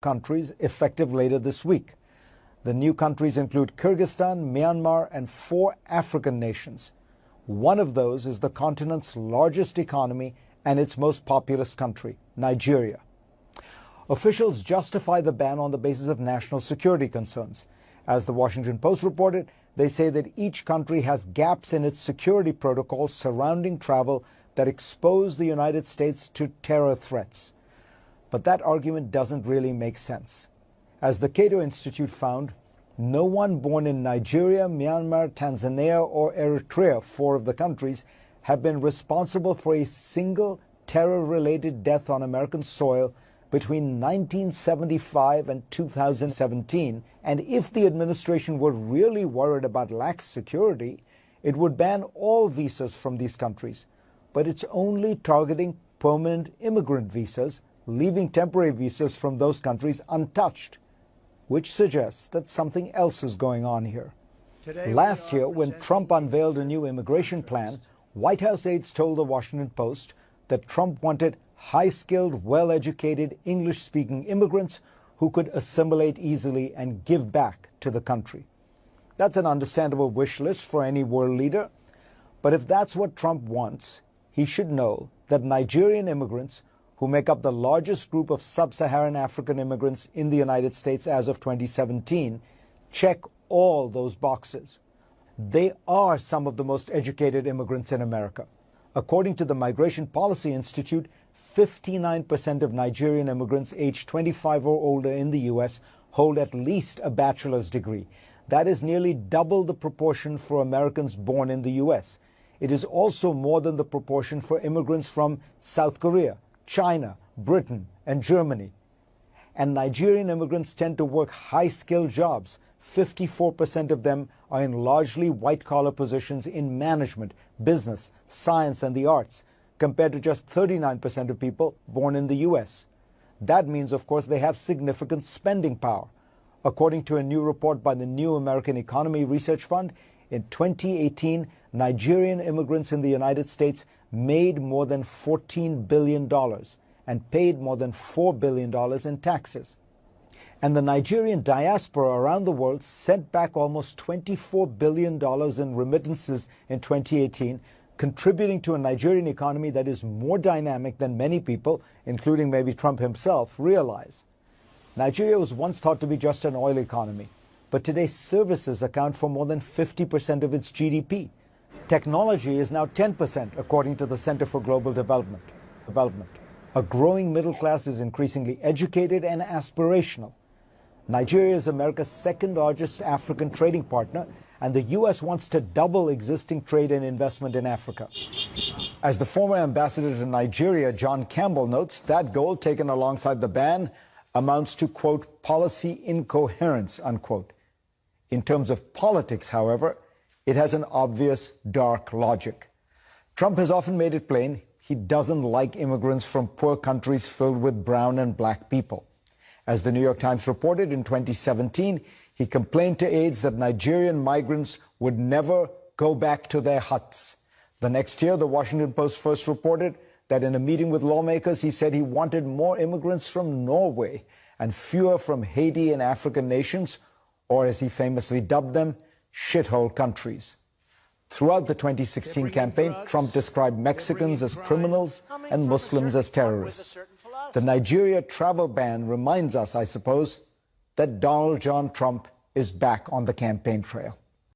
countries effective later this week. The new countries include Kyrgyzstan, Myanmar, and 4 African nations. One of those is the continent's largest economy and its most populous country, Nigeria. Officials justify the ban on the basis of national security concerns. As the Washington Post reported, they say that each country has gaps in its security protocols surrounding travel that expose the United States to terror threats. But that argument doesn't really make sense. As the Cato Institute found, no one born in Nigeria, Myanmar, Tanzania, or Eritrea, 4 of the countries, have been responsible for a single terror-related death on American soil between 1975 and 2017. And if the administration were really worried about lax security, it would ban all visas from these countries. But it's only targeting permanent immigrant visas, leaving temporary visas from those countries untouched, which suggests that something else is going on here. Last year, when Trump unveiled a new immigration plan, White House aides told the Washington Post that Trump wanted high-skilled, well-educated, English-speaking immigrants who could assimilate easily and give back to the country. That's an understandable wish list for any world leader. But if that's what Trump wants, he should know that Nigerian immigrants, who make up the largest group of sub-Saharan African immigrants in the United States as of 2017, check all those boxes. They are some of the most educated immigrants in America. According to the Migration Policy Institute, 59% of Nigerian immigrants aged 25 or older in the U.S. hold at least a bachelor's degree. That is nearly double the proportion for Americans born in the U.S. It is also more than the proportion for immigrants from South Korea, China, Britain, and Germany. And Nigerian immigrants tend to work high-skilled jobs. 54% of them are in largely white-collar positions in management, business, science, and the arts, compared to just 39% of people born in the U.S. That means, of course, they have significant spending power. According to a new report by the New American Economy Research Fund, in 2018, Nigerian immigrants in the United States made more than $14 billion and paid more than $4 billion in taxes. And the Nigerian diaspora around the world sent back almost $24 billion in remittances in 2018, contributing to a Nigerian economy that is more dynamic than many people, including maybe Trump himself, realize. Nigeria was once thought to be just an oil economy, but today services account for more than 50% of its GDP. Technology is now 10%, according to the Center for Global Development. A growing middle class is increasingly educated and aspirational. Nigeria is America's second largest African trading partner, and the U.S. wants to double existing trade and investment in Africa. As the former ambassador to Nigeria, John Campbell, notes, that goal, taken alongside the ban, amounts to, quote, policy incoherence, unquote. In terms of politics, however, it has an obvious dark logic. Trump has often made it plain he doesn't like immigrants from poor countries filled with brown and black people. As the New York Times reported in 2017, he complained to aides that Nigerian migrants would never go back to their huts. The next year, the Washington Post first reported that in a meeting with lawmakers, he said he wanted more immigrants from Norway and fewer from Haiti and African nations, or as he famously dubbed them, shithole countries. Throughout the 2016 campaign, Trump described Mexicans as criminals and Muslims as terrorists. The Nigeria travel ban reminds us, I suppose, that Donald John Trump is back on the campaign trail.